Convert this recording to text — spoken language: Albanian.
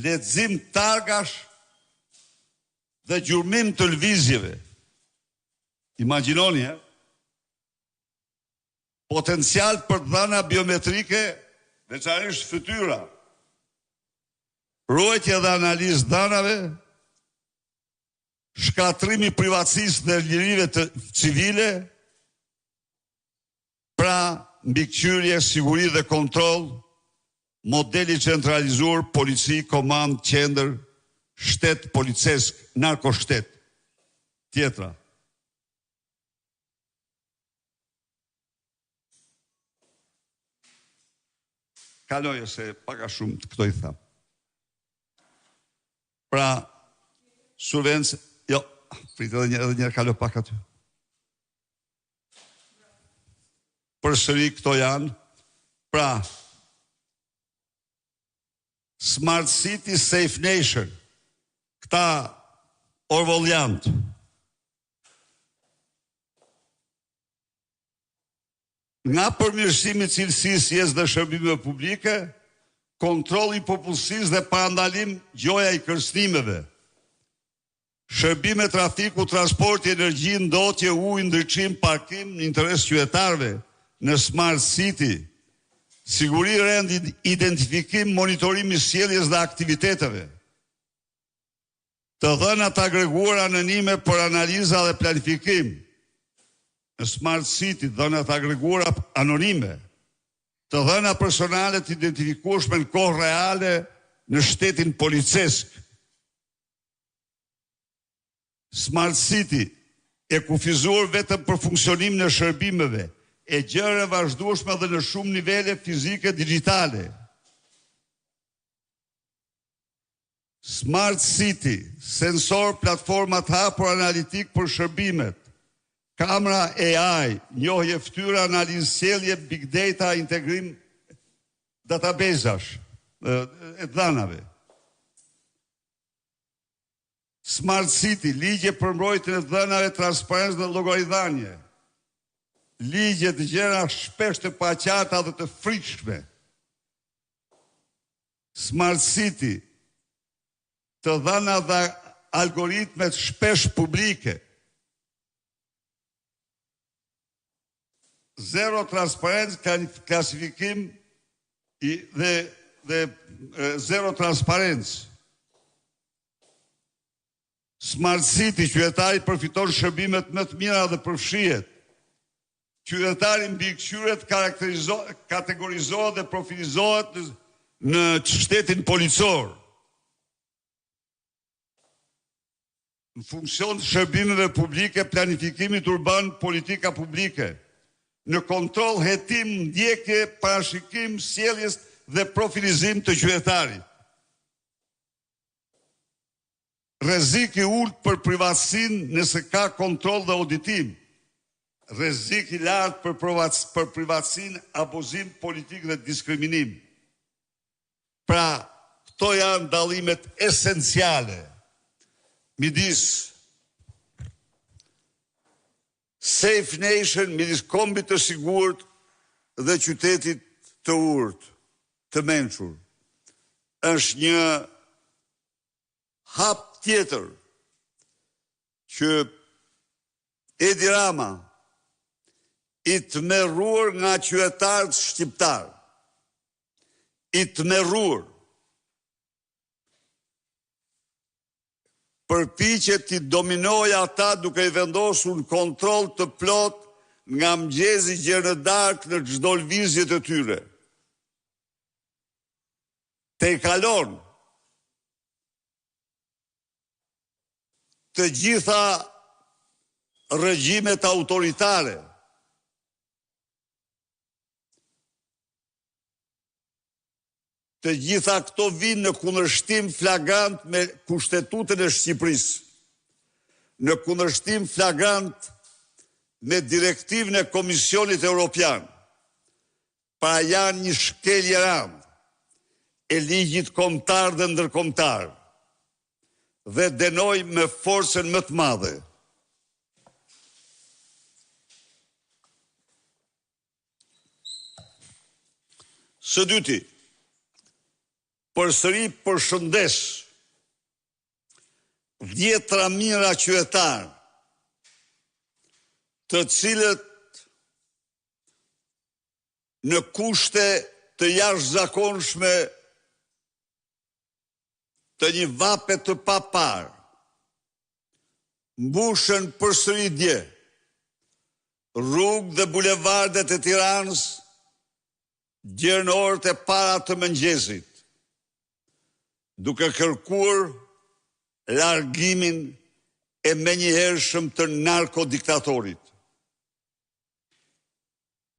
lexim targash dhe gjurmim të lëvizjeve. Imagjinoni, potencial për dhëna biometrike, veçanërisht fytyra, ruajtje dhe analizë dhënave, shkatrimi privatësisë dhe lirive të civile, pra mbikëqyrje, siguri dhe kontroll, modeli centralizuar, polici, komand, qendër, shtet policesk, narkoshtet. Tjetra. Kaloje se paka shumë të këto i tham. Pra, survencë, jo, fritë edhe njerë kalo pak aty. Për sëri këto janë, pra, Smart City, Safe Nation, këta orvoljantë, nga përmirësimi i cilësisë jetës dhe shërbimeve publike, kontrolli i popullsisë dhe parandalim gjoja i kërcënimeve, shërbime trafiku, transporti, energji, ndotje, ujë, ndriçim, parkim në interes qytetarëve në Smart City, siguri, rend, identifikim, monitorim i sjelljes dhe aktiviteteve, të dhënat agreguara anonime për analiza dhe planifikim. Në Smart City, dhënat agreguara anonime, të dhëna personale të identifikueshme në kohë reale në shtetin policesk. Smart City e kufizuar vetëm për funksionim në shërbimeve, e gjëre vazhdueshme dhe në shumë nivele fizike digjitale. Smart City, sensor, platformat hapur analitik për shërbimet, kamera AI, njohje fytyra, analizë sjellje, big data, integrim databasesh e dhënave. Smart City, ligje për mbrojtjen e dhënave, transparencë dhe llogaridhënie. Ligje të gjëra shpesh të paqarta dhe të frikshme. Smart City, të dhëna dhe algoritmet shpesh publike. Zero transparencë, klasifikim dhe zero transparencë. Smart City, qytetari përfiton shërbimet më të mira dhe përfshihet. Qytetari mbikëqyret, kategorizohet dhe profilizohet në shtetin policor. Në funksion të shërbimeve publike, planifikimit urban, politika publike, në kontroll, hetim, ndjekje, parashikim, sjelljes dhe profilizim të qytetarit. Rrezik i ulët për privatësinë nëse ka kontroll dhe auditim. Rrezik i lartë për privatësinë, abuzim politik dhe diskriminim. Pra, këto janë dallimet esenciale midis Safe Nation, midis kombit të sigurt dhe qytetit të urt, të mençur. Është një hap tjetër që Edi Rama, i tmerruar nga qytetarët shqiptar, i tmerruar, përpiqet të dominojë ata duke i vendosur në kontroll të plot nga mëngjesi deri në darkë në çdo lëvizje të tyre. Te kalon të gjitha regjimet autoritare. Të gjitha këto vinë në kundërshtim flagrant me Kushtetutën e Shqipërisë, në kundërshtim flagrant me direktivën e Komisionit Evropian, pra janë një shkelje rand e ligjit kombëtar dhe ndërkombëtar, dhe dënoj me forcën më të madhe. Së dyti, përsëri përshëndes 10 mijëra qytetar, të cilët në kushte të jashtëzakonshme të një vape të papar, mbushën përsëri dje rrugë dhe bulevardet e Tiranës dje në orët e para të mëngjesit, duke kërkuar largimin e menjëhershëm të narkodiktatorit.